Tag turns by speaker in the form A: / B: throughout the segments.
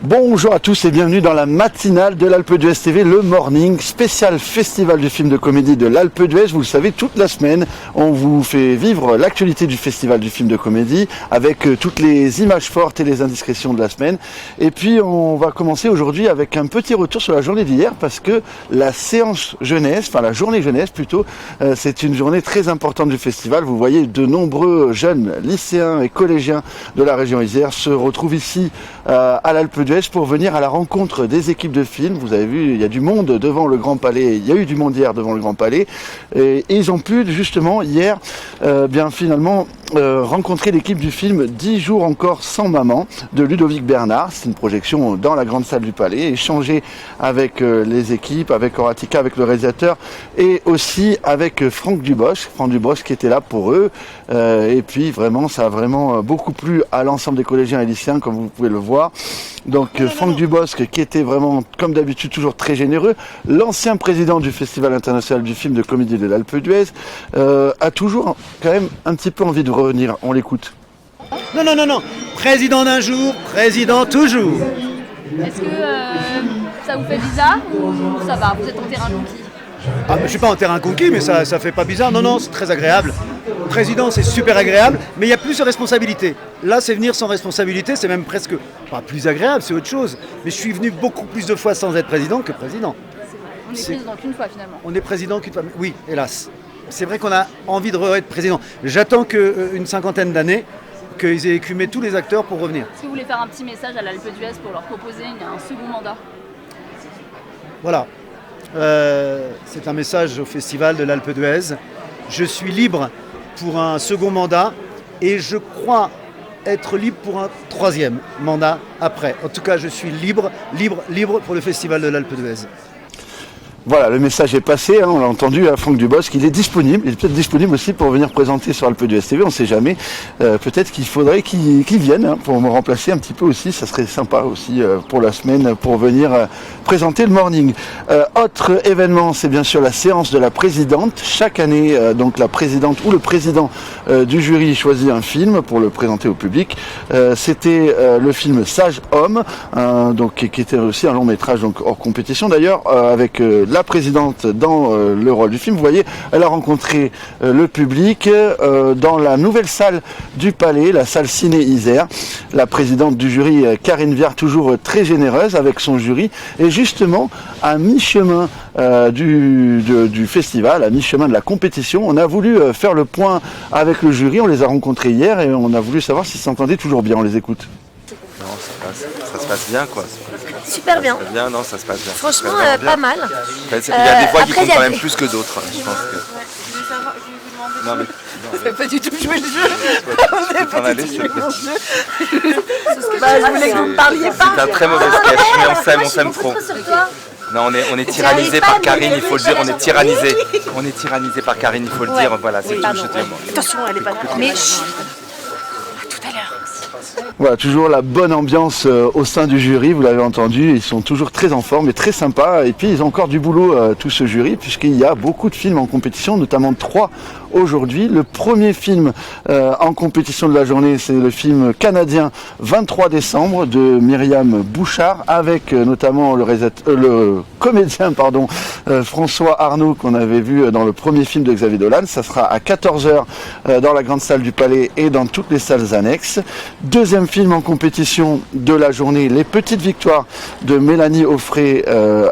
A: Bonjour à tous et bienvenue dans la matinale de l'Alpe d'Huez TV, le morning spécial festival du film de comédie de l'Alpe d'Huez. Vous le savez, toute la semaine, on vous fait vivre l'actualité du festival du film de comédie avec toutes les images fortes et les indiscrétions de la semaine. Et puis, on va commencer aujourd'hui avec un petit retour sur la journée d'hier parce que la séance jeunesse, enfin la journée jeunesse plutôt, c'est une journée très importante du festival. Vous voyez, de nombreux jeunes lycéens et collégiens de la région Isère se retrouvent ici à l'Alpe d'Huez pour venir à la rencontre des équipes de films. Vous avez vu, il y a du monde devant le Grand Palais, il y a eu du monde hier devant le Grand Palais, et ils ont pu justement hier finalement rencontrer l'équipe du film 10 jours encore sans maman de Ludovic Bernard. C'est une projection dans la grande salle du Palais, échanger avec les équipes, avec Horatica, avec le réalisateur et aussi avec Franck Dubosc qui était là pour eux, et puis vraiment ça a vraiment beaucoup plu à l'ensemble des collégiens et lycéens comme vous pouvez le voir. Donc Franck Dubosc qui était vraiment comme d'habitude toujours très généreux, l'ancien président du Festival international du film de comédie de l'Alpe d'Huez, a toujours quand même un petit peu envie de revenir. On l'écoute.
B: Non. Président d'un jour, président toujours.
C: Est-ce que ça vous fait bizarre ou ça va? Vous êtes en terrain conquis?
B: Je ne suis pas en terrain conquis, mais ça fait pas bizarre. Non, c'est très agréable. Président, c'est super agréable, mais il y a plus de responsabilités. Là, c'est venir sans responsabilité, c'est même presque pas plus agréable, c'est autre chose. Mais je suis venu beaucoup plus de fois sans être président que président.
C: On est président qu'une fois finalement.
B: On est président qu'une fois, oui, hélas. C'est vrai qu'on a envie de être président. J'attends qu'une cinquantaine d'années, qu'ils aient écumé tous les acteurs pour revenir.
C: Est-ce que vous voulez faire un petit message à l'Alpe d'Huez pour leur proposer un second mandat?
B: Voilà. C'est un message au festival de l'Alpe d'Huez. Je suis libre pour un second mandat et je crois être libre pour un troisième mandat après. En tout cas, je suis libre pour le festival de l'Alpe d'Huez.
A: Voilà, le message est passé, on l'a entendu, à Franck Dubosc, il est disponible, il est peut-être disponible aussi pour venir présenter sur Alpe d'Huez TV, on ne sait jamais, peut-être qu'il faudrait qu'il vienne pour me remplacer un petit peu aussi, ça serait sympa aussi pour la semaine, pour venir présenter le morning. Autre événement, c'est bien sûr la séance de la présidente, chaque année, donc la présidente ou le président du jury choisit un film pour le présenter au public, c'était le film Sage Homme, qui était aussi un long métrage donc hors compétition d'ailleurs, avec la présidente dans le rôle du film. Vous voyez, elle a rencontré le public dans la nouvelle salle du Palais, la salle Ciné Isère. La présidente du jury, Karine Viard, toujours très généreuse avec son jury. Et justement, à mi-chemin du festival, à mi-chemin de la compétition, on a voulu faire le point avec le jury. On les a rencontrés hier et on a voulu savoir s'ils s'entendaient toujours bien. On les écoute.
D: Non, ça se passe bien, quoi.
E: Super bien.
D: Non, ça se passe bien.
E: Franchement, pas mal.
D: Il y a des voix qui comptent quand même plus que d'autres. Je pense que.
E: On n'a pas du tout joué le jeu. On n'a pas du tout joué le jeu. Je voulais que vous ne parliez pas.
D: C'est un très mauvais sketch, mais on s'aime trop. Non, on est tyrannisé par Karine, il faut le dire, on est tyrannisé. On est tyrannisé par Karine, il faut le dire. Voilà, c'est tout, je te dis.
E: Attention, elle n'est pas là. Mais
A: Voilà, toujours la bonne ambiance au sein du jury, vous l'avez entendu, ils sont toujours très en forme et très sympas. Et puis ils ont encore du boulot, tout ce jury, puisqu'il y a beaucoup de films en compétition, notamment 3 aujourd'hui. Le premier film en compétition de la journée, c'est le film canadien 23 décembre de Myriam Bouchard, avec notamment le comédien François Arnaud, qu'on avait vu dans le premier film de Xavier Dolan. Ça sera à 14h dans la grande salle du Palais et dans toutes les salles annexes. Deuxième film en compétition de la journée, Les Petites Victoires de Mélanie Offray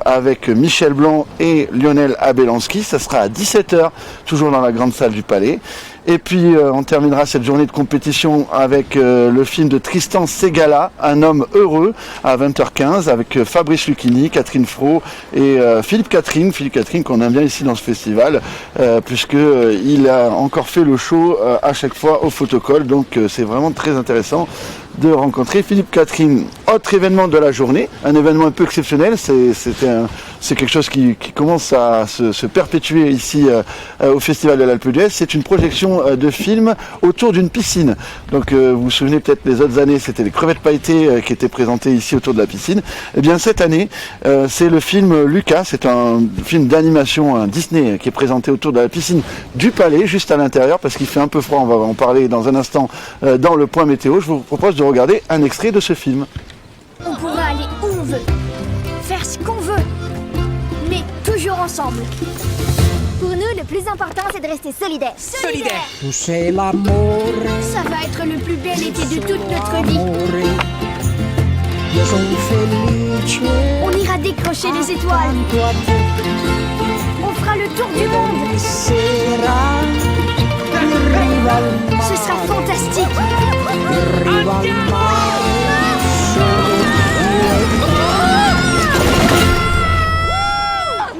A: avec Michel Blanc et Lionel Abelanski. Ça sera à 17h, toujours dans la grande salle du Palais. Et puis on terminera cette journée de compétition avec le film de Tristan Segala, Un homme heureux, à 20h15, avec Fabrice Lucchini, Catherine Fro et Philippe Catherine qu'on aime bien ici dans ce festival, puisqu'il a encore fait le show à chaque fois au photocall, donc c'est vraiment très intéressant de rencontrer Philippe Catherine. Autre événement de la journée, un événement un peu exceptionnel, c'est quelque chose qui commence à se perpétuer ici au Festival de l'Alpe d'Huez, c'est une projection de film autour d'une piscine. Donc vous vous souvenez peut-être les autres années, c'était les crevettes pailletées qui étaient présentées ici autour de la piscine. Et bien cette année, c'est le film Lucas, c'est un film d'animation, un Disney, qui est présenté autour de la piscine du Palais, juste à l'intérieur, parce qu'il fait un peu froid, on va en parler dans un instant dans le point météo. Je vous propose de regarder un extrait de ce film.
F: On pourra aller ensemble. Pour nous, le plus important, c'est de rester solidaires.
E: Solidaire.
G: C'est l'amour.
F: Ça va être le plus bel été de toute notre vie. On ira décrocher les étoiles. On fera le tour du monde. Ce sera fantastique.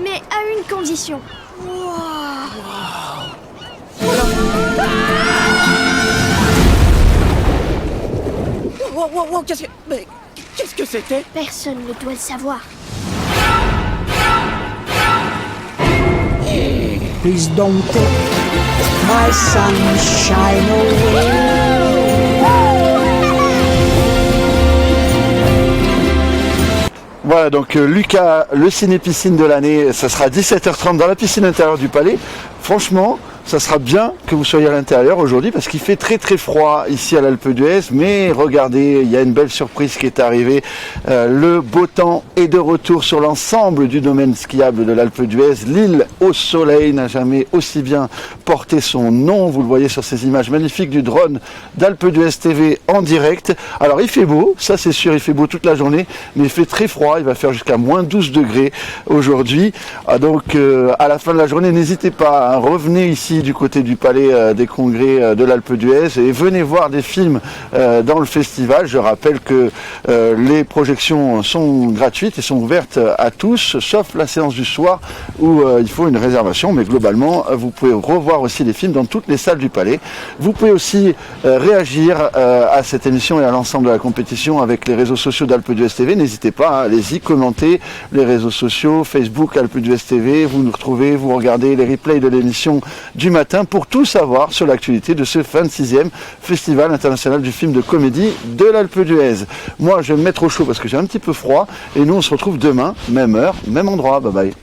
F: Mais à une condition.
E: Wow, qu'est-ce que c'était?
F: Personne ne doit le savoir.
G: Please don't take my sunshine away.
A: Voilà, donc Lucas, le ciné-piscine de l'année, ça sera à 17h30 dans la piscine intérieure du Palais. Franchement, ça sera bien que vous soyez à l'intérieur aujourd'hui parce qu'il fait très très froid ici à l'Alpe d'Huez. Mais regardez, il y a une belle surprise qui est arrivée. Le beau temps est de retour sur l'ensemble du domaine skiable de l'Alpe d'Huez. L'île au soleil n'a jamais aussi bien porté son nom. Vous le voyez sur ces images magnifiques du drone d'Alpe d'Huez TV en direct. Alors il fait beau, ça c'est sûr, il fait beau toute la journée, mais il fait très froid. Il va faire jusqu'à moins 12 degrés aujourd'hui. Donc à la fin de la journée, n'hésitez pas, revenez ici du côté du Palais des Congrès de l'Alpe d'Huez et venez voir des films dans le festival. Je rappelle que les projections sont gratuites et sont ouvertes à tous, sauf la séance du soir où il faut une réservation. Mais globalement, vous pouvez revoir aussi les films dans toutes les salles du Palais. Vous pouvez aussi réagir à cette émission et à l'ensemble de la compétition avec les réseaux sociaux d'Alpe d'Huez TV. N'hésitez pas, allez-y, commentez les réseaux sociaux, Facebook, Alpe d'Huez TV. Vous nous retrouvez, vous regardez les replays de l'émission du matin pour tout savoir sur l'actualité de ce 26e Festival international du film de comédie de l'Alpe d'Huez. Moi, je vais me mettre au chaud parce que j'ai un petit peu froid et nous, on se retrouve demain, même heure, même endroit. Bye bye.